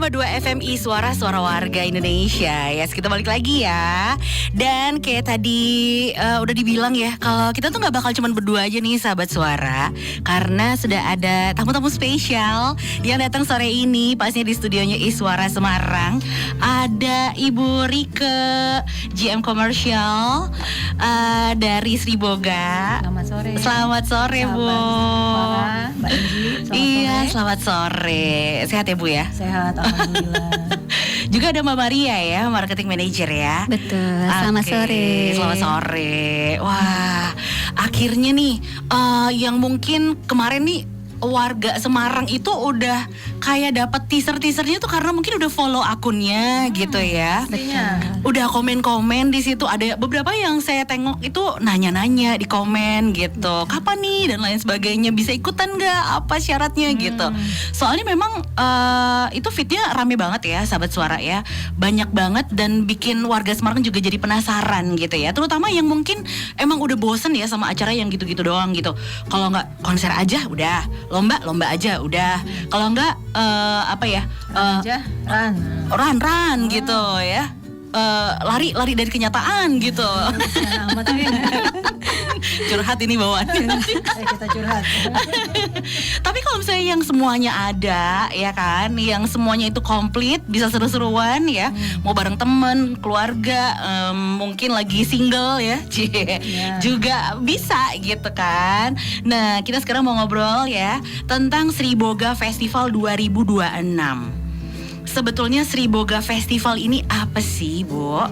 101,2 FMI Suara Warga Indonesia. Ya, kita balik lagi ya. Dan kayak tadi udah dibilang ya, kalau kita tuh gak bakal cuman berdua aja nih sahabat suara, karena sudah ada tamu-tamu spesial yang datang sore ini, pastinya di studionya Iswara Semarang. Ada Ibu Rike, GM Komersial dari Sri Boga. Selamat sore. Selamat sore, Bu. Mbak Inji. Iya, selamat sore. Sehat ya, Bu ya? Sehat, alhamdulillah. Juga ada Mbak Maria ya, marketing manager ya. Betul, selamat sore. Selamat sore. Wah, akhirnya nih yang mungkin kemarin nih warga Semarang itu udah kayak dapat teasernya tuh karena mungkin udah follow akunnya gitu ya. Pastinya. Udah komen-komen di situ, ada beberapa yang saya tengok itu nanya-nanya di komen gitu. Kapan nih dan lain sebagainya, bisa ikutan nggak, apa syaratnya gitu. Soalnya memang itu fitnya rame banget ya sahabat suara ya. Banyak banget dan bikin warga Semarang juga jadi penasaran gitu ya. Terutama yang mungkin emang udah bosen ya sama acara yang gitu-gitu doang gitu. Kalau nggak konser aja udah, lomba aja udah. Kalau nggak Aja, run gitu ya. Lari dari kenyataan gitu. Curhat ini bawaannya. Kita curhat. Tapi kalau misalnya yang semuanya ada ya kan, yang semuanya itu komplit, bisa seru-seruan ya, mau bareng temen, keluarga, mungkin lagi single ya, juga bisa gitu kan. Nah, kita sekarang mau ngobrol ya tentang Sri Boga Festival 2026. Sebetulnya Sri Boga Festival ini apa sih, Bu?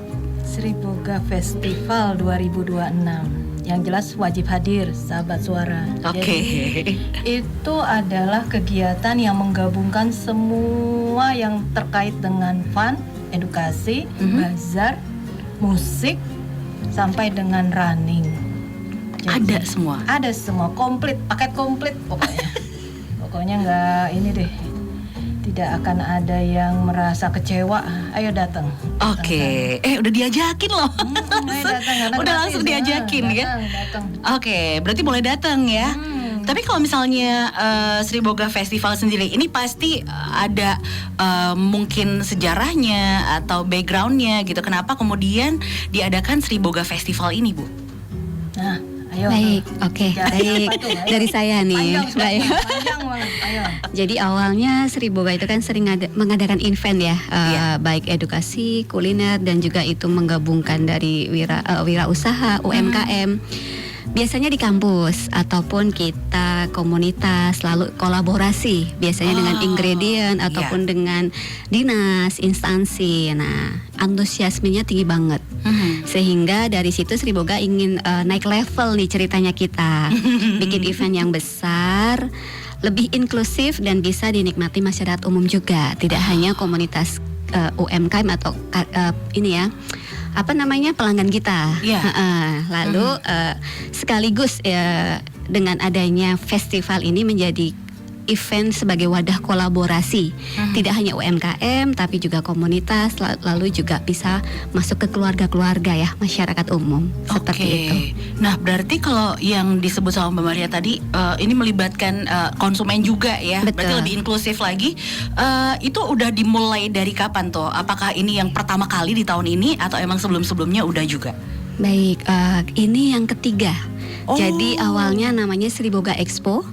Sri Boga Festival 2026. Yang jelas wajib hadir, sahabat suara. Oke. Jadi, itu adalah kegiatan yang menggabungkan semua yang terkait dengan fun, edukasi, bazar, musik, sampai dengan running. Ada semua. Ada semua, komplit, paket komplit pokoknya. Pokoknya nggak ini deh. Tidak akan ada yang merasa kecewa. Ayo datang. Oke. Udah diajakin loh. Udah langsung diajakin ya. Datang. Oke, berarti boleh datang ya. Tapi kalau misalnya Sri Boga Festival sendiri ini pasti ada mungkin sejarahnya atau backgroundnya gitu. Kenapa kemudian diadakan Sri Boga Festival ini, Bu? Nah, ayo. Baik, oke, baik. Dari saya nih. Baik. Panjang banget. Ayo. Jadi awalnya Sri Boga itu kan sering mengadakan event ya, baik edukasi, kuliner, dan juga itu menggabungkan dari wirausaha, UMKM. Biasanya di kampus ataupun kita komunitas lalu kolaborasi biasanya dengan ingredient ataupun dengan dinas, instansi. Nah, antusiasmenya tinggi banget. Sehingga dari situ Sri Boga ingin naik level nih ceritanya kita. Bikin event yang besar, lebih inklusif dan bisa dinikmati masyarakat umum juga, tidak hanya komunitas UMKM atau pelanggan kita. Lalu sekaligus dengan adanya festival ini menjadi event sebagai wadah kolaborasi, tidak hanya UMKM tapi juga komunitas, lalu juga bisa masuk ke keluarga-keluarga ya, masyarakat umum. Seperti itu. Nah, berarti kalau yang disebut sama Mbak Maria tadi ini melibatkan konsumen juga ya. Betul. Berarti lebih inklusif lagi. Itu udah dimulai dari kapan tuh? Apakah ini yang pertama kali di tahun ini atau emang sebelum-sebelumnya udah juga? Baik, ini yang ketiga. Jadi awalnya namanya Sri Boga Expo.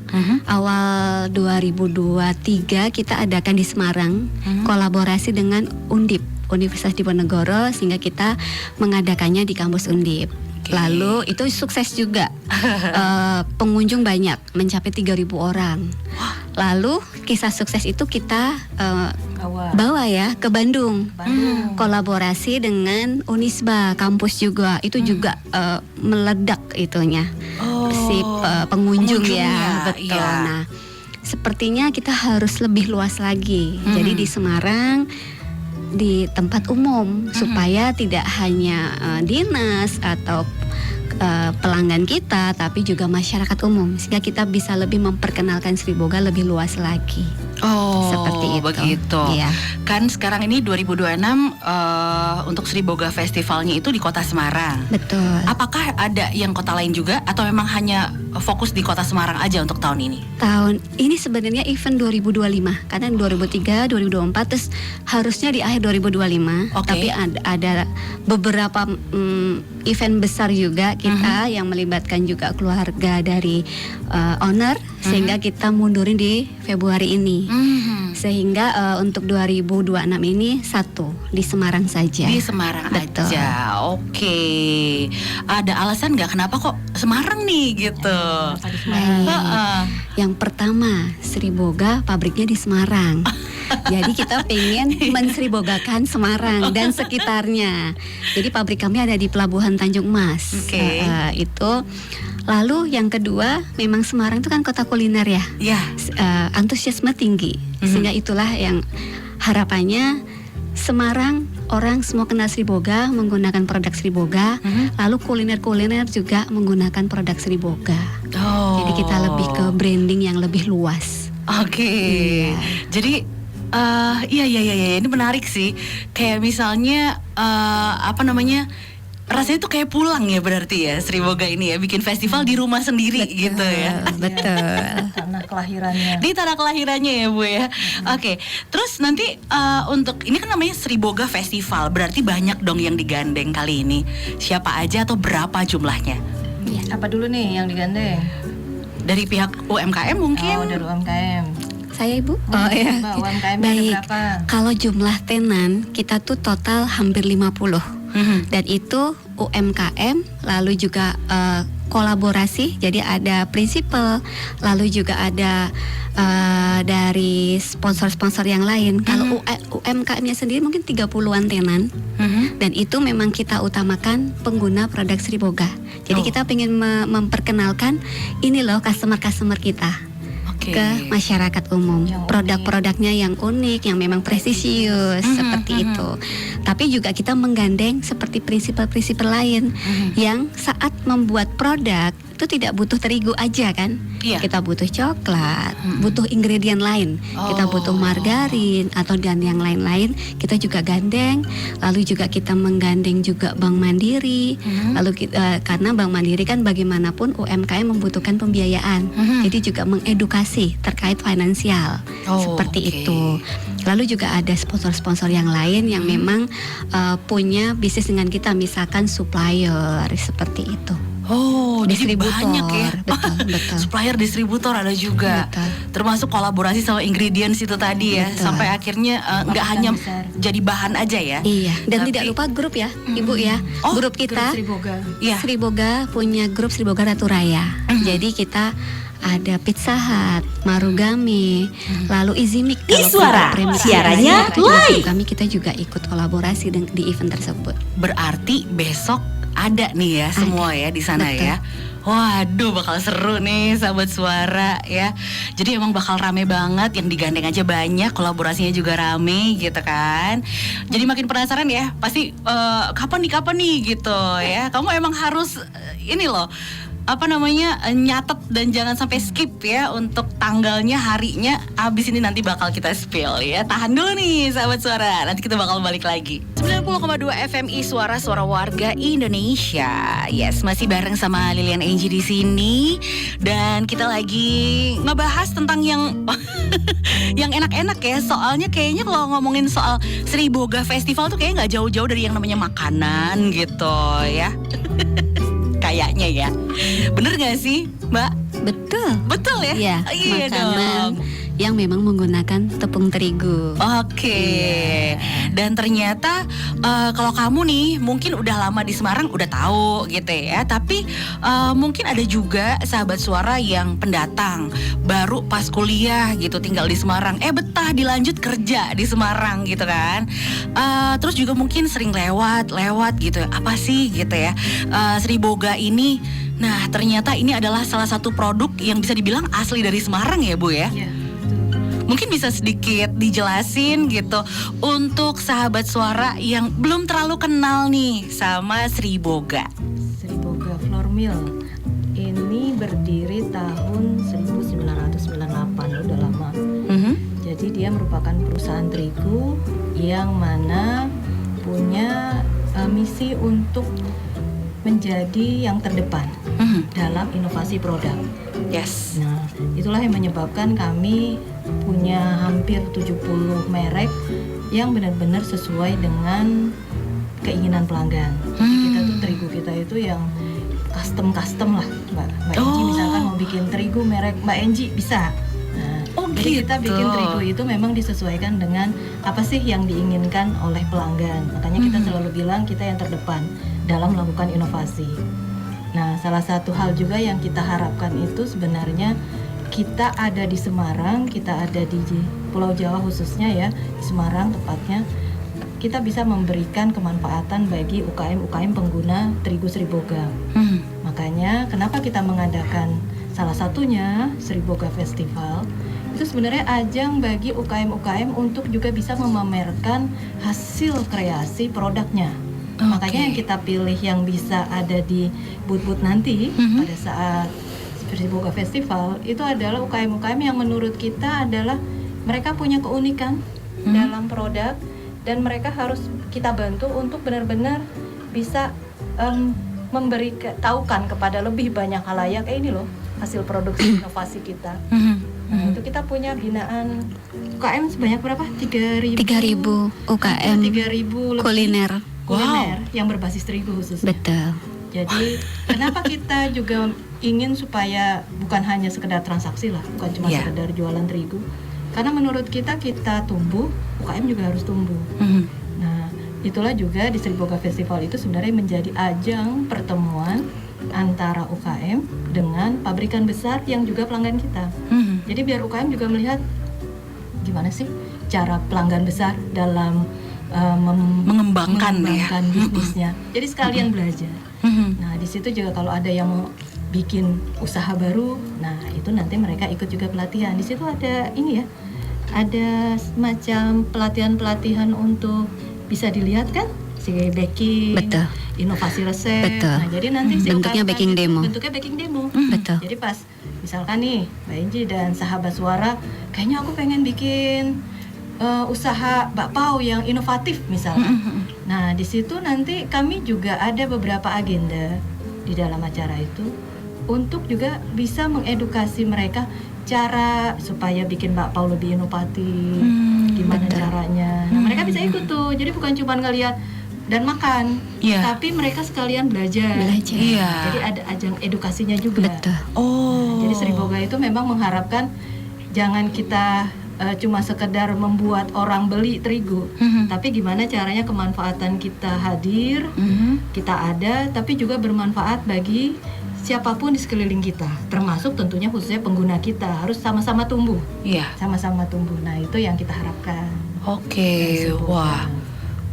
Awal 2023 kita adakan di Semarang, kolaborasi dengan Undip, Universitas Diponegoro, sehingga kita mengadakannya di kampus Undip. Lalu itu sukses juga. Pengunjung banyak, mencapai 3.000 orang. Lalu kisah sukses itu kita bawa ya ke Bandung. Kolaborasi dengan Unisba kampus juga. Itu juga meledak itunya. Si pengunjung ya. Betul. Iya. Nah, sepertinya kita harus lebih luas lagi. Jadi di Semarang, di tempat umum, supaya tidak hanya dinas atau pelanggan kita, tapi juga masyarakat umum, sehingga kita bisa lebih memperkenalkan Sri Boga lebih luas lagi. Oh, Seperti itu. begitu. Iya. Kan sekarang ini 2026 untuk Sri Boga Festivalnya itu di Kota Semarang. Betul. Apakah ada yang kota lain juga atau memang hanya fokus di Kota Semarang aja untuk tahun ini? Tahun ini sebenarnya event 2025 karena 2003, 2024 terus harusnya di akhir 2025. Oke. Tapi ada beberapa event besar juga kita yang melibatkan juga keluarga dari owner sehingga kita mundurin di Februari ini. Sehingga untuk 2026 ini satu di Semarang saja. Di Semarang Betul. aja. Oke. Ada alasan nggak kenapa kok Semarang nih gitu? Apa di Semarang? Heeh. Yang pertama, Sri Boga pabriknya di Semarang. Jadi kita pengen mensribogakan Semarang dan sekitarnya. Jadi pabrik kami ada di Pelabuhan Tanjung Mas. Oke. Itu. Lalu yang kedua, memang Semarang itu kan kota kuliner ya. Ya. Antusiasme tinggi. Sehingga itulah yang harapannya Semarang orang semua kenal Sri Boga, menggunakan produk Sri Boga. Lalu kuliner-kuliner juga menggunakan produk Sri Boga. Oh. Jadi kita lebih ke branding yang lebih luas. Oke. Iya. Jadi iya ini menarik sih. Kayak misalnya apa namanya? Rasanya tuh kayak pulang ya berarti ya Sri Boga ini ya bikin festival di rumah sendiri gitu ya. Betul. Tanah kelahirannya. Di tanah kelahirannya ya Bu ya. Oke. Terus nanti untuk ini kan namanya Sri Boga Festival, berarti banyak dong yang digandeng kali ini. Siapa aja atau berapa jumlahnya? Apa dulu nih yang digandeng? Dari pihak UMKM mungkin? Oh, dari UMKM. Saya Ibu. Oh ya. Mbak, UMKM-nya ada Baik. berapa? Kalau jumlah tenan kita tuh total hampir 50. Dan itu UMKM, lalu juga kolaborasi. Jadi ada prinsipal, lalu juga ada dari sponsor-sponsor yang lain. Kalau UMKM-nya sendiri mungkin 30-an tenan. Dan itu memang kita utamakan pengguna produk Sri Boga. Jadi kita pengen memperkenalkan ini loh customer-customer kita ke masyarakat umum. Yang Produk-produknya yang unik, yang memang presisius seperti itu. Tapi juga kita menggandeng seperti prinsipal-prinsipal lain yang saat membuat produk itu tidak butuh terigu aja kan. Iya. Kita butuh coklat, butuh ingredient lain. Kita butuh margarin atau dan yang lain-lain. Kita juga gandeng. Lalu juga kita menggandeng juga Bank Mandiri. Lalu karena Bank Mandiri kan bagaimanapun UMKM membutuhkan pembiayaan. Jadi juga mengedukasi terkait finansial. Seperti itu. Lalu juga ada sponsor-sponsor yang lain yang memang punya bisnis dengan kita, misalkan supplier seperti itu. Oh, jadi Distributor. banyak ya. Betul. Supplier, distributor ada juga. Betul. Termasuk kolaborasi sama ingredients itu tadi ya. Betul. Sampai akhirnya nggak hanya besar. jadi bahan aja ya. Iya, dan Tapi- tidak lupa grup ya, Ibu ya. Oh, Grup kita Sri Boga. Iya. Sri Boga punya grup Sri Boga Ratu Raya. Jadi kita ada Pizza Hut, Marugame, lalu Izimik. Di Suara, siarannya live. Kita juga ikut kolaborasi di event tersebut. Berarti besok ada nih ya semua ya di sana Betul. ya. Waduh, bakal seru nih sahabat suara ya. Jadi emang bakal rame banget, yang digandeng aja banyak, kolaborasinya juga rame gitu kan. Jadi makin penasaran ya, pasti kapan nih gitu ya. Kamu emang harus ini loh, apa namanya, nyatet dan jangan sampai skip ya untuk tanggalnya, harinya. Abis ini nanti bakal kita spill ya. Tahan dulu nih sahabat suara, nanti kita bakal balik lagi. 90,2 FMI Suara Warga Indonesia. Yes, masih bareng sama Lilian Angie di sini dan kita lagi ngebahas tentang yang yang enak-enak ya. Soalnya kayaknya kalau ngomongin soal Sri Boga Festival tuh kayaknya nggak jauh-jauh dari yang namanya makanan gitu ya. Kayaknya ya. Bener gak sih, Mbak? Betul. Betul ya? Iya, Iya makanan dong. yang memang menggunakan tepung terigu. Oke. Dan ternyata kalau kamu nih mungkin udah lama di Semarang udah tahu gitu ya. Tapi mungkin ada juga sahabat suara yang pendatang baru pas kuliah gitu tinggal di Semarang. Betah dilanjut kerja di Semarang gitu kan. Terus juga mungkin sering lewat gitu. Apa sih gitu ya? Sri Boga ini. Nah, ternyata ini adalah salah satu produk yang bisa dibilang asli dari Semarang ya, Bu ya. Iya. Mungkin bisa sedikit dijelasin gitu untuk sahabat suara yang belum terlalu kenal nih sama Sri Boga. Sri Boga Flour Mill ini berdiri tahun 1998, udah lama. Jadi dia merupakan perusahaan terigu yang mana punya misi untuk menjadi yang terdepan dalam inovasi produk. Yes. Nah, itulah yang menyebabkan kami punya hampir 70 merek yang benar-benar sesuai dengan keinginan pelanggan. Jadi kita tuh terigu kita itu yang custom lah, Mbak Enji misalkan mau bikin terigu merek Mbak Enji bisa. Nah, jadi kita bikin terigu itu memang disesuaikan dengan apa sih yang diinginkan oleh pelanggan. Makanya kita selalu bilang kita yang terdepan dalam melakukan inovasi. Nah, salah satu hal juga yang kita harapkan itu sebenarnya kita ada di Semarang, kita ada di Pulau Jawa khususnya ya, di Semarang tepatnya, kita bisa memberikan kemanfaatan bagi UKM-UKM pengguna terigu Sriboga. Makanya kenapa kita mengadakan salah satunya Sriboga Festival, itu sebenarnya ajang bagi UKM-UKM untuk juga bisa memamerkan hasil kreasi produknya. Makanya yang kita pilih yang bisa ada di booth-booth nanti pada saat Sriboga Festival itu adalah UKM-UKM yang menurut kita adalah mereka punya keunikan dalam produk dan mereka harus kita bantu untuk benar-benar bisa tahukan kepada lebih banyak halayak ini loh hasil produksi inovasi kita. Nah, itu kita punya binaan UKM sebanyak berapa? 3.000 UKM 3.000 kuliner. Yang berbasis terigu khususnya. Betul. Jadi kenapa kita juga ingin supaya bukan hanya sekedar transaksi lah, bukan cuma sekedar jualan terigu. Karena menurut kita tumbuh, UKM juga harus tumbuh. Nah, itulah juga di Sriboga Festival itu sebenarnya menjadi ajang pertemuan antara UKM dengan pabrikan besar yang juga pelanggan kita. Jadi biar UKM juga melihat gimana sih cara pelanggan besar dalam mengembangkan bisnisnya. Jadi sekalian belajar. Nah, di situ juga kalau ada yang mau bikin usaha baru, nah itu nanti mereka ikut juga pelatihan. Di situ ada ini ya, ada semacam pelatihan-pelatihan untuk bisa dilihat kan, si baking, betul, inovasi resep. Betul. Nah, jadi nanti si bentuknya baking demo. Bentuknya baking demo. Betul. Jadi pas misalkan nih Mbak Enji dan sahabat suara, kayaknya aku pengen bikin usaha bakpao yang inovatif misalnya. Nah, di situ nanti kami juga ada beberapa agenda di dalam acara itu untuk juga bisa mengedukasi mereka cara supaya bikin bakpao lebih inovatif, gimana caranya. Nah, mereka bisa ikut tuh. Jadi bukan cuma ngelihat dan makan, tapi mereka sekalian belajar. Jadi ada ajang edukasinya juga. Betul. Nah, jadi Sriboga itu memang mengharapkan jangan kita cuma sekedar membuat orang beli terigu, tapi gimana caranya kemanfaatan kita hadir, kita ada, tapi juga bermanfaat bagi siapapun di sekeliling kita, termasuk tentunya khususnya pengguna kita harus sama-sama tumbuh, sama-sama tumbuh. Nah, itu yang kita harapkan. Oke, wah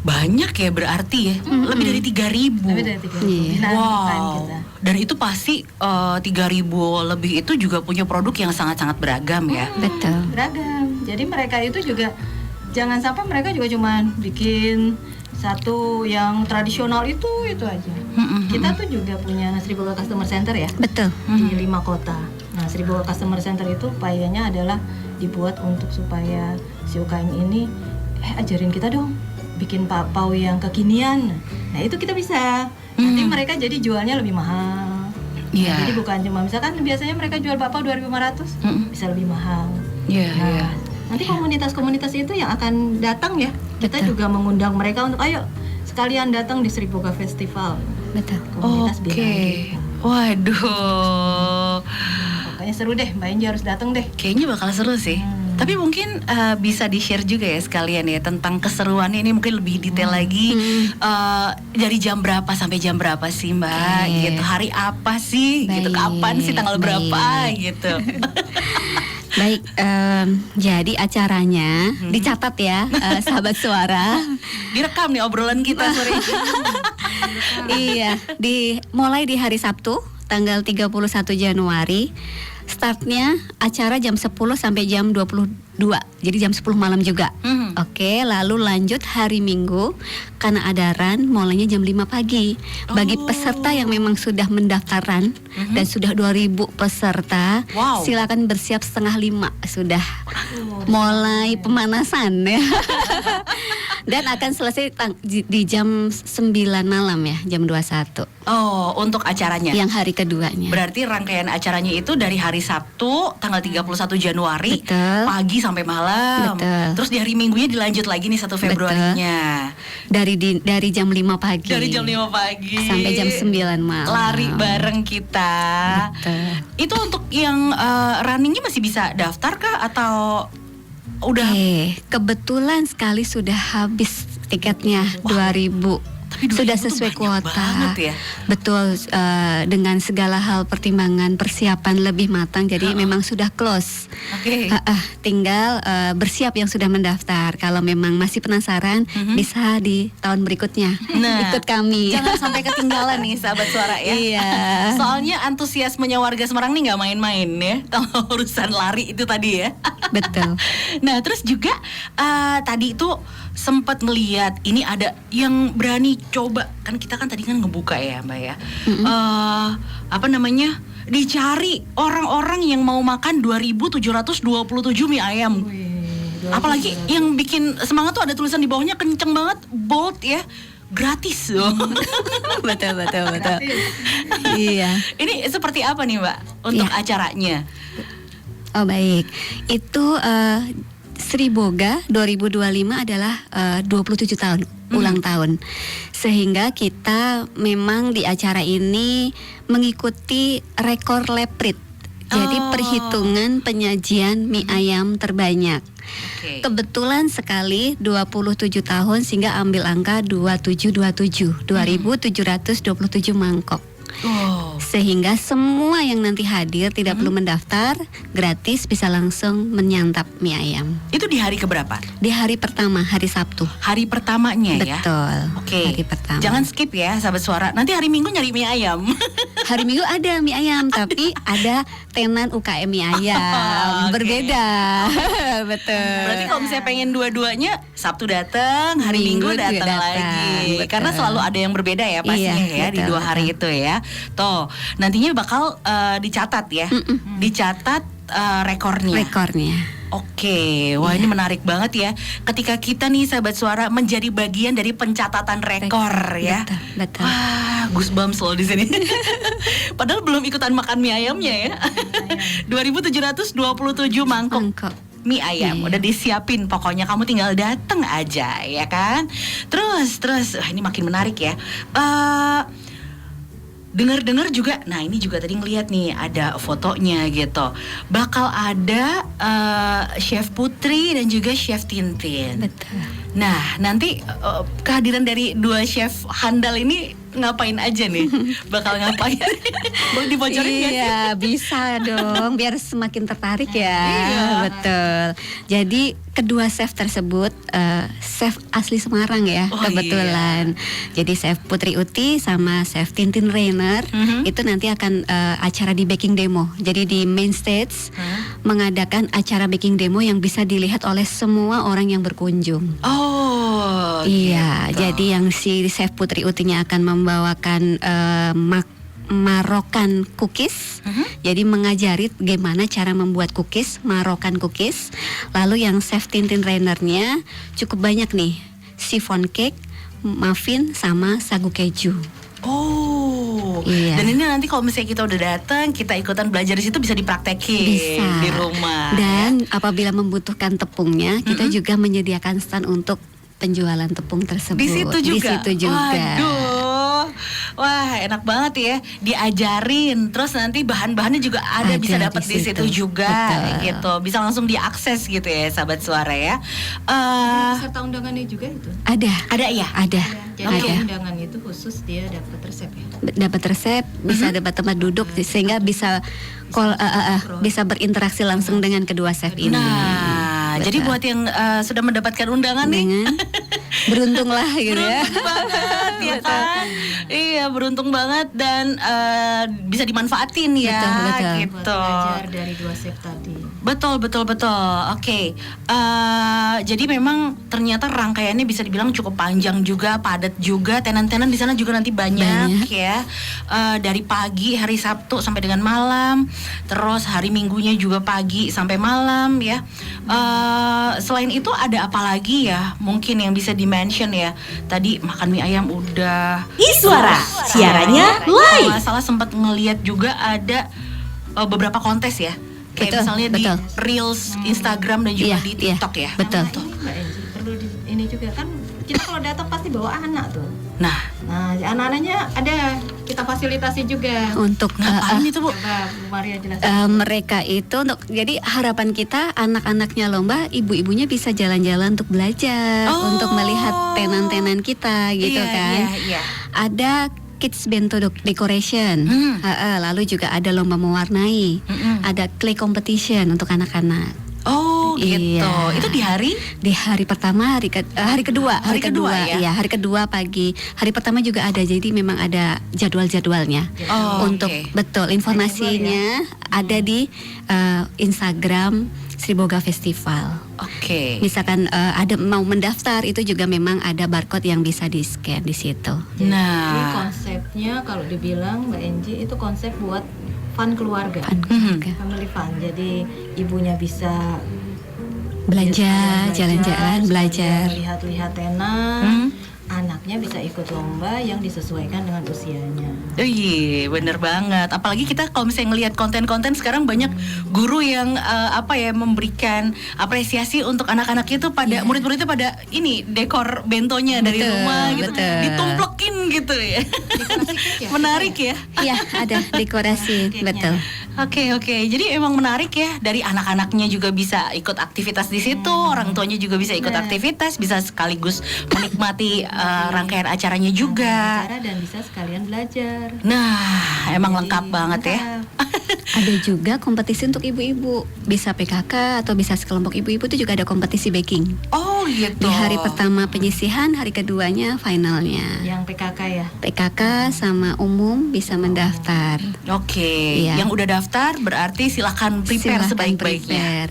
banyak ya berarti ya, lebih dari 3.000. Lebih dari 3.000. Wow. Dan itu pasti 3.000 lebih itu juga punya produk yang sangat-sangat beragam ya. Betul. Beragam. Jadi mereka itu juga jangan sampai mereka juga cuma bikin satu yang tradisional itu aja. Kita tuh juga punya Sriboga Customer Center ya. Betul. Di 5 kota. Nah, Sriboga Customer Center itu upayanya adalah dibuat untuk supaya si UKM ini ajarin kita dong bikin bakpao yang kekinian. Nah, itu kita bisa. Nanti mereka jadi jualnya lebih mahal. Nah, jadi bukan cuma misalkan biasanya mereka jual bakpao 2.500, bisa lebih mahal. Nanti komunitas-komunitas itu yang akan datang ya. Kita juga mengundang mereka untuk ayo sekalian datang di Sriboga Festival. Betul. Komunitas Oke. Waduh. Pokoknya seru deh, Mbak Enji harus datang deh. Kayaknya bakal seru sih. Tapi mungkin bisa di-share juga ya sekalian ya tentang keseruannya ini mungkin lebih detail lagi. Dari jam berapa sampai jam berapa sih Mbak? Gitu. Hari apa sih? Gitu. Kapan sih? Tanggal berapa? Gitu. Baik, jadi acaranya dicatat ya, sahabat suara. Direkam nih obrolan kita sore ini. Iya, mulai di hari Sabtu, tanggal 31 Januari. Startnya acara jam 10 sampai jam 22 2. Jadi jam 10 malam juga. Mhm. Oke, lalu lanjut hari Minggu karena ada run mulainya jam 5 pagi. Bagi peserta yang memang sudah mendaftaran dan sudah 2000 peserta, Wow. silakan bersiap setengah 5 sudah mulai pemanasan ya. Dan akan selesai di jam 9 malam ya, jam 21. Oh, untuk acaranya. Yang hari keduanya. Berarti rangkaian acaranya itu dari hari Sabtu tanggal 31 Januari Betul. pagi sampai malam. Betul. Terus di hari Minggunya dilanjut lagi nih 1 Februarinya. Dari jam 5 pagi. Dari jam 5 pagi sampai jam 9 malam. lari bareng kita. Betul. Itu untuk yang runningnya masih bisa daftar kah atau udah? Kebetulan sekali sudah habis tiketnya 2000. Tapi 2000 Sudah tuh sesuai banyak kuota. banget ya. Betul, dengan segala hal pertimbangan persiapan lebih matang, jadi memang sudah close. Oke. Tinggal bersiap yang sudah mendaftar. Kalau memang masih penasaran, bisa di tahun berikutnya Nah, ikut kami. Jangan sampai ketinggalan nih sahabat suara ya. Iya. Soalnya antusiasmenya warga Semarang nih nggak main-main ya. Kalau urusan lari itu tadi ya. Betul. Nah terus juga tadi itu sempat ngeliat ini ada yang berani coba, kan kita kan tadi kan ngebuka ya Mbak ya. Apa namanya? Dicari orang-orang yang mau makan 2.727 mie ayam. Apalagi yang bikin semangat tuh ada tulisan di bawahnya kenceng banget, bold ya. Gratis loh. betul. Iya. Ini seperti apa nih Mbak untuk acaranya? Oh baik, itu Sri Boga 2025 adalah 27 tahun ulang tahun, sehingga kita memang di acara ini mengikuti rekor Leprit. Jadi perhitungan penyajian mie ayam terbanyak. Oke. Kebetulan sekali 27 tahun sehingga ambil angka 2727 mangkok. Oh. Sehingga semua yang nanti hadir tidak perlu mendaftar, gratis bisa langsung menyantap mie ayam. Itu di hari keberapa? Di hari pertama, hari Sabtu. Hari pertamanya ya. Betul. Oke. Hari pertama. Jangan skip ya sahabat suara. Nanti hari Minggu nyari mie ayam. Hari Minggu ada mie ayam, tapi ada tenan UKM mie ayam. Oke. Berbeda. Betul. Berarti kalau misalnya pengen dua-duanya, Sabtu datang, hari Minggu Minggu juga datang datang. lagi. Betul. Karena selalu ada yang berbeda ya pastinya Iya, ya di betul, 2 hari itu ya. Tuh, nantinya bakal dicatat ya. Dicatat rekornya. Rekornya. Oke, wah ini menarik banget ya. Ketika kita nih sahabat suara menjadi bagian dari pencatatan rekor ya. Betul. Wah, goosebumps loh di sini. Padahal belum ikutan makan mie ayamnya ya. 2.727 mangkok Mangkok. mie ayam udah disiapin, pokoknya kamu tinggal dateng aja ya kan. Terus wah ini makin menarik ya. Dengar-dengar juga, nah ini juga tadi ngeliat nih ada fotonya gitu. Bakal ada Chef Putri dan juga Chef Tintin. Betul. Nah nanti kehadiran dari 2 chef handal ini ngapain aja nih? Bakal ngapain? Boleh dibocorin nggak sih? Iya, bisa dong, biar semakin tertarik ya. Iya. Betul. Jadi kedua chef tersebut chef asli Semarang ya, Oh, kebetulan. Jadi chef Putri Uti sama chef Tintin Rainer itu nanti akan acara di baking demo. Jadi di main stage mengadakan acara baking demo yang bisa dilihat oleh semua orang yang berkunjung. Oh, Iya, gitu. jadi yang si chef Putri Utinya akan membawakan Marokan cookies. Jadi mengajari bagaimana cara membuat cookies, Marokan cookies. Lalu yang chef Tintin Rainernya cukup banyak nih, chiffon cake, muffin sama sagu keju. Oh, Iya. dan ini nanti kalau misalnya kita udah datang, kita ikutan belajar di situ bisa dipraktekin Bisa. di rumah. Dan apabila membutuhkan tepungnya, kita juga menyediakan stand untuk penjualan tepung tersebut. Di situ juga. Di situ juga. Waduh, wah enak banget ya. Diajarin, terus nanti bahan-bahannya juga ada bisa Ada dapat di di situ situ. juga, Betul. gitu. Bisa langsung diakses gitu ya, sahabat suara ya. Serta undangannya juga itu. Ada. Ada ya? Ada. Jadi Ada. undangan itu khusus dia dapat resep ya. Dapat resep, bisa dapat tempat duduk sehingga bisa bisa berinteraksi langsung dengan kedua chef ini. Nah, Betul. jadi buat yang sudah mendapatkan undangan nih, dengan beruntunglah gitu ya. beruntung banget ya kan? Iya, beruntung banget dan bisa dimanfaatin ya, Betul, betul. Buat gitu. belajar dari 2 chef tadi. Betul. Oke. Jadi memang ternyata rangkaiannya bisa dibilang cukup panjang juga, padat juga. Tenan-tenan di sana juga nanti banyak. Ya. Dari pagi hari Sabtu sampai dengan malam. Terus hari Minggunya juga pagi sampai malam ya. Selain itu ada apa lagi ya? Mungkin yang bisa di-mention ya. Tadi makan mie ayam udah. Iswara, siarannya live. Kalau nggak salah sempat ngeliat juga ada beberapa kontes ya. Kayak misalnya di Reels Instagram dan juga di TikTok ya. Betul. Nah, ini Mbak Enji perlu ini juga kan kita kalau datang pasti bawa anak tuh. Nah, anak-anaknya ada kita fasilitasi juga. Untuk ngapain itu Bu? Coba Bu Maria jelaskan. mereka itu jadi harapan kita anak-anaknya lomba, ibu-ibunya bisa jalan-jalan untuk belajar, untuk melihat tenan-tenan kita gitu kan. Iya. Ada kids bento decoration, lalu juga ada lomba mewarnai, ada clay competition untuk anak-anak. Oh gitu. Iya. Itu di hari? Di hari pertama, hari kedua ya? Iya, hari kedua pagi. Hari pertama juga ada, jadi memang ada jadwal-jadwalnya. Oh, untuk oke. betul informasinya ada di Instagram Sri Boga Festival. Oke. Misalkan ada mau mendaftar, itu juga memang ada barcode yang bisa di scan di situ. Jadi Nah, konsepnya kalau dibilang Mbak Enji itu konsep buat fun keluarga. Family fun. Jadi ibunya bisa Belanja, jalan-jalan, belajar. lihat-lihat tenan. Anaknya bisa ikut lomba yang disesuaikan dengan usianya. oh iya, bener banget. Apalagi kita kalau misalnya ngelihat konten-konten sekarang banyak guru yang memberikan apresiasi untuk anak-anaknya itu pada murid-muridnya pada ini dekor bentonya dari Betul, rumah gitu, betul. ditumplekin gitu ya. Menarik ya. Iya, ada dekorasi, betul. Oke. Jadi emang menarik ya, dari anak-anaknya juga bisa ikut aktivitas di situ, orang tuanya juga bisa ikut aktivitas, bisa sekaligus menikmati rangkaian acaranya juga. Acara dan bisa sekalian belajar. Nah, emang lengkap banget ya. Ada juga kompetisi untuk ibu-ibu, bisa PKK atau bisa sekelompok ibu-ibu itu juga ada kompetisi baking. Oh gitu. Di hari pertama penyisihan, hari keduanya finalnya. Yang PKK ya. PKK sama umum bisa mendaftar. Oke, Iya. yang udah daftar berarti silakan prepare Silahkan sebaik-baiknya. prepare.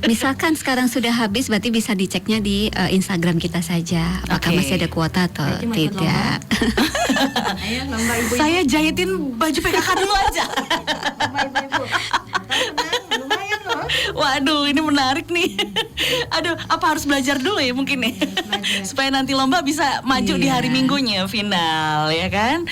Misalkan sekarang sudah habis, berarti bisa diceknya di Instagram kita saja. Apakah Oke. masih ada kuota atau Berarti mau ikut tidak? Ayo lomba ibu-ibu. Saya jahitin baju PKK dulu aja. Lomba ibu-ibu. Tenang, lumayan loh. Waduh, ini menarik nih. Aduh, apa harus belajar dulu ya mungkin nih, supaya nanti lomba bisa maju di hari Minggunya final ya kan?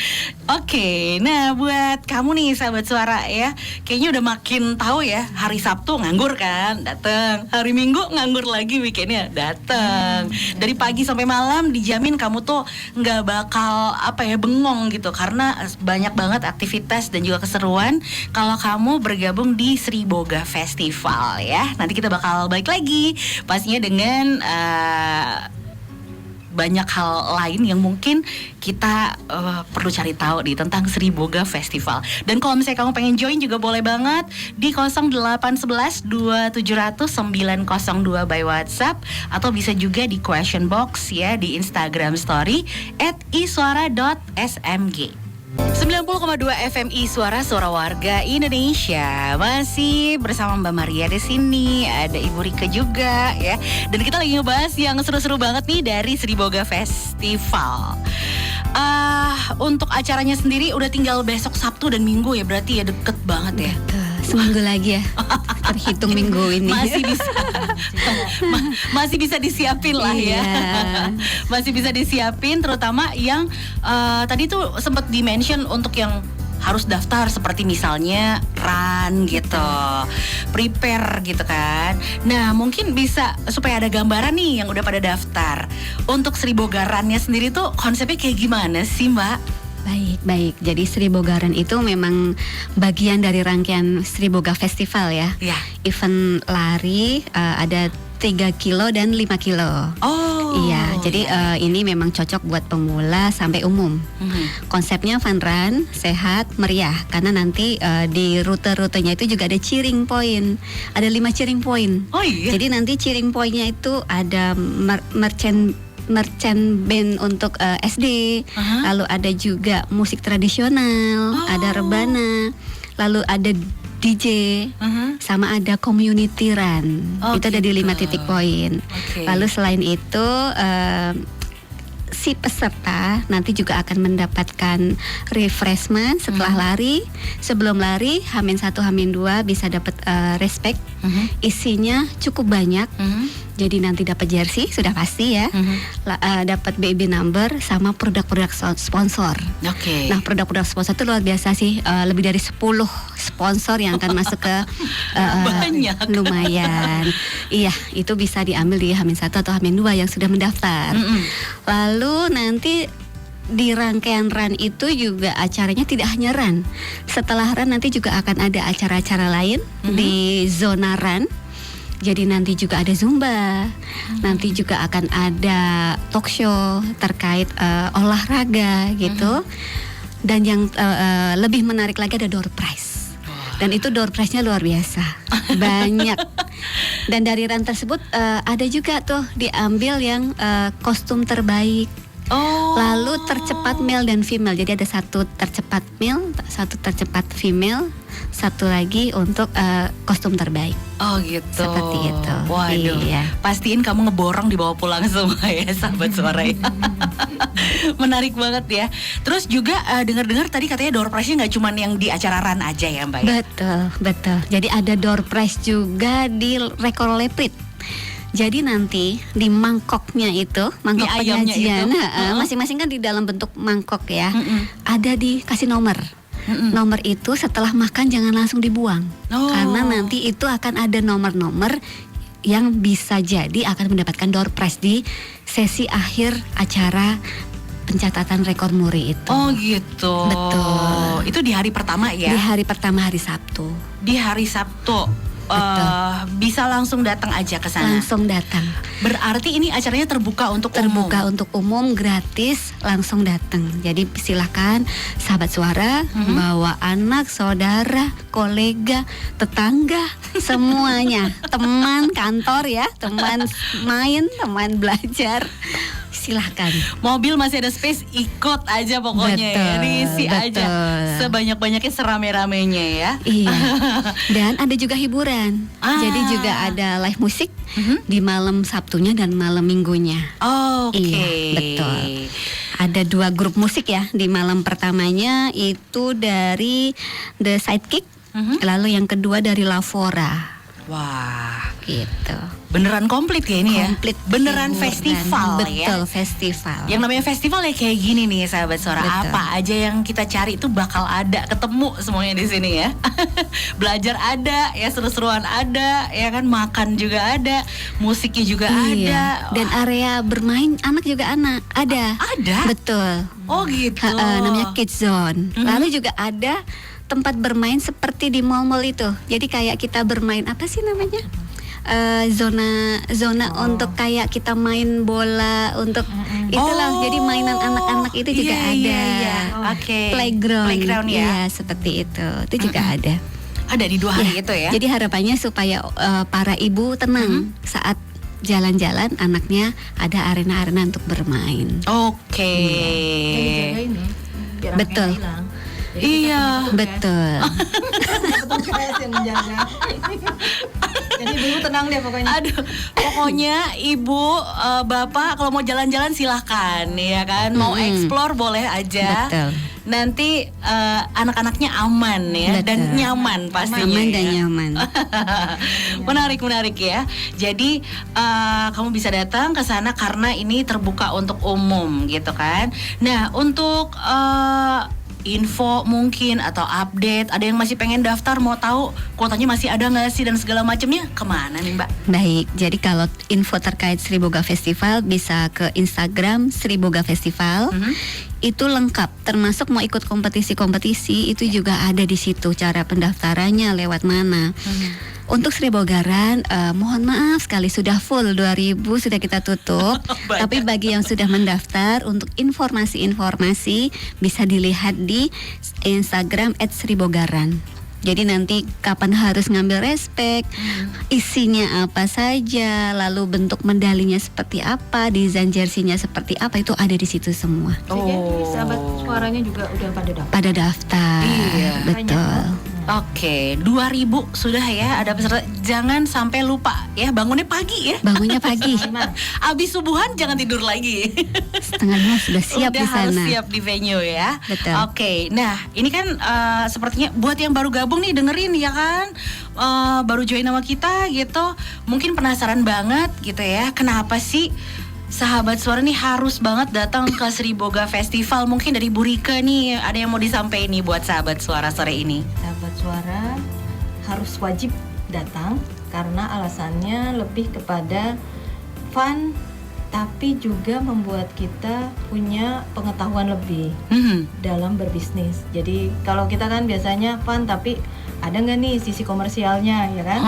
Oke, nah buat kamu nih sahabat suara ya, kayaknya udah makin tahu ya, hari Sabtu nganggur kan, dateng. Hari Minggu nganggur lagi, weekendnya dateng. Dari pagi sampai malam dijamin kamu tuh nggak bakal bengong gitu, karena banyak banget aktivitas dan juga keseruan kalau kamu bergabung di Sri Boga Festival ya. Nanti kita bakal balik lagi pastinya dengan banyak hal lain yang mungkin kita perlu cari tahu nih tentang Sri Boga Festival. Dan kalau misalnya kamu pengen join juga boleh banget di 0811 2700 902 by WhatsApp, atau bisa juga di question box ya di Instagram story @iswara.smg. 90,2 FMI Suara Warga Indonesia. Masih bersama Mbak Maria di sini, ada Ibu Rika juga ya. Dan kita lagi ngebahas yang seru-seru banget nih dari Sri Boga Festival. Untuk acaranya sendiri udah tinggal besok Sabtu dan Minggu ya, berarti ya deket banget ya. Seminggu lagi ya, terhitung minggu ini. Masih bisa disiapin lah ya. Masih bisa disiapin, terutama yang tadi tuh sempat di-mention untuk yang harus daftar, seperti misalnya run gitu, prepare gitu kan. Nah mungkin bisa supaya ada gambaran nih yang udah pada daftar. Untuk Sri Boga Run-nya sendiri tuh konsepnya kayak gimana sih Mbak? Baik. Jadi Sri Boga Run itu memang bagian dari rangkaian Sri Boga Festival ya. Ya. Event lari ada 3 kilo dan 5 kilo. Oh. Iya, jadi ini memang cocok buat pemula sampai umum. Konsepnya fun run, sehat, meriah. Karena nanti di rute-rutenya itu juga ada cheering point. Ada 5 cheering point. Oh iya. Jadi nanti cheering pointnya itu ada merchant band untuk SD, lalu ada juga musik tradisional, ada rebana, lalu ada DJ, sama ada community run. Oh, Itu ada di gitu. 5 titik poin. Oke. Lalu selain itu si peserta nanti juga akan mendapatkan refreshment setelah lari. Sebelum lari, H-1, H-2 bisa dapat respect. Isinya cukup banyak. Jadi nanti dapat jersey sudah pasti ya. Dapat BB number sama produk-produk sponsor. Oke. Nah, produk-produk sponsor itu luar biasa sih. Lebih dari 10 sponsor yang akan masuk ke Banyak. lumayan. Iya, itu bisa diambil di H-1 atau H-2 yang sudah mendaftar. Lalu nanti di rangkaian run itu juga acaranya tidak hanya run. Setelah run nanti juga akan ada acara-acara lain di zona run. Jadi nanti juga ada Zumba, nanti juga akan ada talk show terkait olahraga gitu. Dan yang lebih menarik lagi ada door prize. Dan itu door prize-nya luar biasa, banyak. Dan dari run tersebut ada juga tuh diambil yang kostum terbaik. Lalu tercepat male dan female. Jadi ada satu tercepat male, satu tercepat female, satu lagi untuk kostum terbaik. Oh gitu. Seperti itu. Waduh. Iya. Pastiin kamu ngeborong dibawa pulang semua ya, sahabat suara ya. Menarik banget ya. Terus juga dengar-dengar tadi katanya door prize-nya nggak cuma yang di acara run aja ya, Mbak? Betul, betul. Jadi ada door prize juga di rekor leprit. Jadi nanti di mangkoknya itu, mangkok Mie ayamnya penyajian, itu. masing-masing kan di dalam bentuk mangkok ya. Ada dikasih nomor. Nomor itu setelah makan jangan langsung dibuang. Karena nanti itu akan ada nomor-nomor yang bisa jadi akan mendapatkan door prize di sesi akhir acara pencatatan rekor muri itu. Oh gitu. Betul. Itu di hari pertama ya? Di hari pertama, hari Sabtu. Di hari Sabtu. Bisa langsung datang aja ke sana. Langsung datang. Berarti ini acaranya terbuka untuk Terbuka umum. untuk umum, gratis, langsung datang. Jadi silakan sahabat suara bawa anak, saudara, kolega, tetangga, semuanya, teman kantor ya, teman main, teman belajar. Silahkan. Mobil masih ada space, ikut aja pokoknya ya. Betul, Diisi aja betul. sebanyak-banyaknya, serame-ramenya ya. Iya. Dan ada juga hiburan. Ah. Jadi juga ada live musik di malam Sabtunya dan malam Minggunya. Oke. Iya, betul. Ada 2 grup musik ya. Di malam pertamanya itu dari The Sidekick, lalu yang kedua dari Lavora. Wah, Gitu. beneran komplit ya ini ya? Komplit Beneran hiburan. festival ya? Betul, festival. Yang namanya festival ya kayak gini nih sahabat suara. Betul. Apa aja yang kita cari itu bakal ada, ketemu semuanya di sini ya. Belajar ada, ya seru-seruan ada, ya kan, makan juga ada, musiknya juga ada. Iya. Dan area bermain anak juga ada. Ada? Betul. Oh gitu. Namanya Kids Zone. Lalu juga ada tempat bermain seperti di mall-mall itu. Jadi kayak kita bermain apa sih namanya? Zona untuk kayak kita main bola untuk itulah. Jadi mainan anak-anak itu juga ada. Iya. Oke. Playground ya. Iya, seperti itu. Itu juga ada. Ada di 2 hari Ya, itu ya. Jadi harapannya supaya para ibu tenang saat jalan-jalan, anaknya ada arena-arena untuk bermain. Oke. Jadi jagain ya, biar anaknya Betul. nggak hilang. Iya. Betul. Petugas yang menjaga. Jadi ibu tenang deh pokoknya. Aduh, pokoknya ibu, bapak kalau mau jalan-jalan silahkan ya kan. Mau explore boleh aja. Betul. Nanti anak-anaknya aman ya. Betul. Dan nyaman pastinya. Aman dan ya. nyaman. Menarik ya. Jadi kamu bisa datang ke sana karena ini terbuka untuk umum gitu kan. Nah, untuk info mungkin atau update, ada yang masih pengen daftar, mau tahu kuotanya masih ada nggak sih dan segala macamnya, kemana nih Mbak? Baik, jadi kalau info terkait Sri Boga Festival bisa ke Instagram Sri Boga Festival. Itu lengkap, termasuk mau ikut kompetisi-kompetisi itu juga ada di situ. Cara pendaftarannya lewat mana. Untuk Sri Bogaran, mohon maaf sekali sudah full 2000 sudah kita tutup. Tapi bagi yang sudah mendaftar, untuk informasi-informasi bisa dilihat di Instagram @sribogaran. Jadi nanti kapan harus ngambil respek, isinya apa saja, lalu bentuk medalinya seperti apa, desain jersey-nya seperti apa, itu ada di situ semua. Jadi sahabat suaranya juga udah pada dapat. Pada daftar, Iya. betul. Oke, 2.000 sudah ya ada peserta. Jangan sampai lupa ya, bangunnya pagi ya. Bangunnya pagi, Abis subuhan jangan tidur lagi. 4:30 sudah siap Udah di sana. harus siap di venue ya. Betul. Oke, nah ini kan sepertinya buat yang baru gabung nih dengerin ya kan, baru join sama kita gitu, mungkin penasaran banget gitu ya, kenapa sih Sahabat Suara nih harus banget datang ke Sriboga Festival? Mungkin dari Bu Rika nih ada yang mau disampaikan nih buat Sahabat Suara sore ini. Sahabat Suara harus wajib datang karena alasannya lebih kepada fun, tapi juga membuat kita punya pengetahuan lebih dalam berbisnis. Jadi kalau kita kan biasanya fun, tapi ada nggak nih sisi komersialnya ya kan?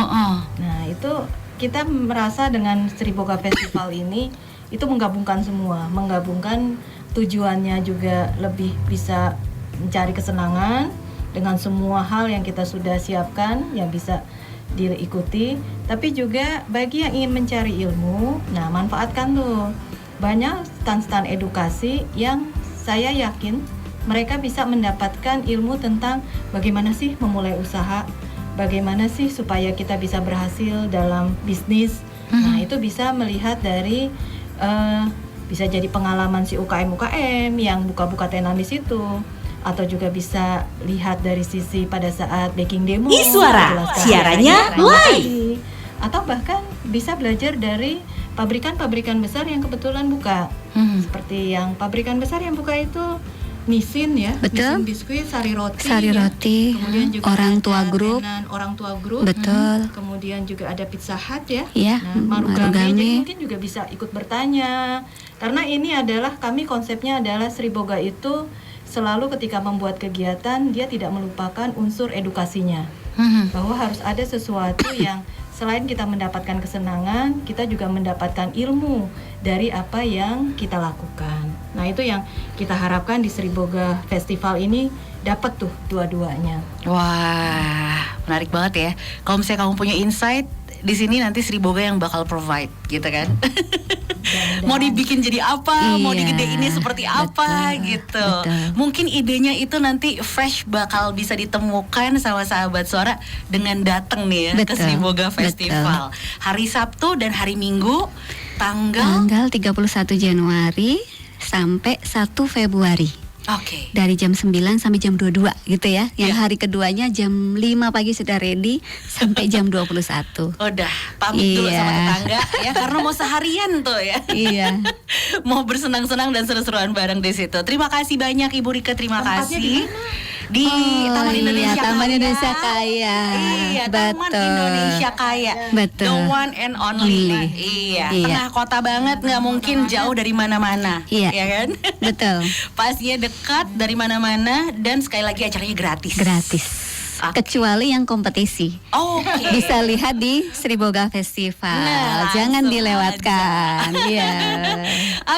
Nah itu kita merasa dengan Sriboga Festival ini itu menggabungkan semua, menggabungkan tujuannya juga lebih bisa mencari kesenangan dengan semua hal yang kita sudah siapkan yang bisa diikuti, tapi juga bagi yang ingin mencari ilmu, nah manfaatkan tuh banyak stand-stand edukasi yang saya yakin mereka bisa mendapatkan ilmu tentang bagaimana sih memulai usaha, bagaimana sih supaya kita bisa berhasil dalam bisnis. Nah itu bisa melihat dari bisa jadi pengalaman si UKM yang buka-buka tenan di situ, atau juga bisa lihat dari sisi pada saat baking demo. Suara, siarannya live. Atau bahkan bisa belajar dari pabrikan-pabrikan besar yang kebetulan buka. Seperti yang pabrikan besar yang buka itu Nissin ya, Betul. Nissin biskuit, Sari Roti. Sari ya. Roti, Kemudian juga Orang ada Tua Group. Orang Tua Group. Betul. Kemudian juga ada Pizza Hut ya. Iya, Nah, Marugame. Jadi Marugame. mungkin juga bisa ikut bertanya. Karena ini adalah konsepnya adalah Sriboga itu selalu ketika membuat kegiatan dia tidak melupakan unsur edukasinya. Bahwa harus ada sesuatu yang selain kita mendapatkan kesenangan, kita juga mendapatkan ilmu dari apa yang kita lakukan. Nah, itu yang kita harapkan di Sriboga Festival ini dapat tuh dua-duanya. Wah, menarik banget ya. Kalau misalnya kamu punya insight, di sini nanti Sriboga yang bakal provide, gitu kan? Mau dibikin jadi apa, mau Iya, digedeinnya seperti apa, betul, gitu. betul. Mungkin idenya itu nanti fresh bakal bisa ditemukan sama Sahabat Suara dengan datang nih ya ke Betul, Sriboga betul. Festival. Hari Sabtu dan hari Minggu, tanggal. Tanggal 31 Januari sampai 1 Februari. Oke. Dari jam 9 sampai jam 22 gitu ya. Yang Iya. hari keduanya jam 5 pagi sudah ready sampai jam 21. Udah pamit dulu sama Iya. tetangga ya, karena mau seharian tuh ya. Iya. Mau bersenang-senang dan seru-seruan bareng di situ. Terima kasih banyak Ibu Rika, terima Tempatnya kasih. Di Taman Indonesia Taman Kaya. Indonesia Kaya. Iya, Taman Betul. Indonesia Kaya. Betul. The one and only. Only. Iya, Iya. tengah kota banget, nggak mungkin jauh dari mana-mana. Iya. Ya kan? Betul. Pastinya dekat dari mana-mana dan sekali lagi acaranya gratis. Gratis. Oke. Kecuali yang kompetisi. Oke. Bisa lihat di Sriboga Festival. Nah, Jangan langsung dilewatkan. Iya.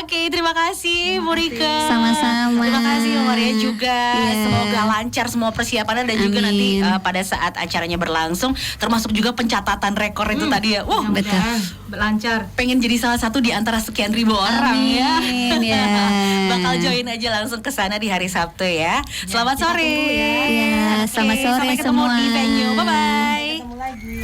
Oke, terima kasih Bu Rika. Sama-sama. Terima kasih Bu Maria juga. Iya. Semoga lancar semua persiapannya dan juga nanti Amin. pada saat acaranya berlangsung, termasuk juga pencatatan rekor itu tadi ya. Wah, Betul. Mudah-mudahan lancar. pengen jadi salah satu di antara sekian ribu orang ya. Amin, ya. Bakal join aja langsung ke sana di hari Sabtu ya. Selamat kita sore. tunggu ya. Iya, Oke, selamat sore sampai ketemu semua. di venue. Bye bye. Ketemu lagi.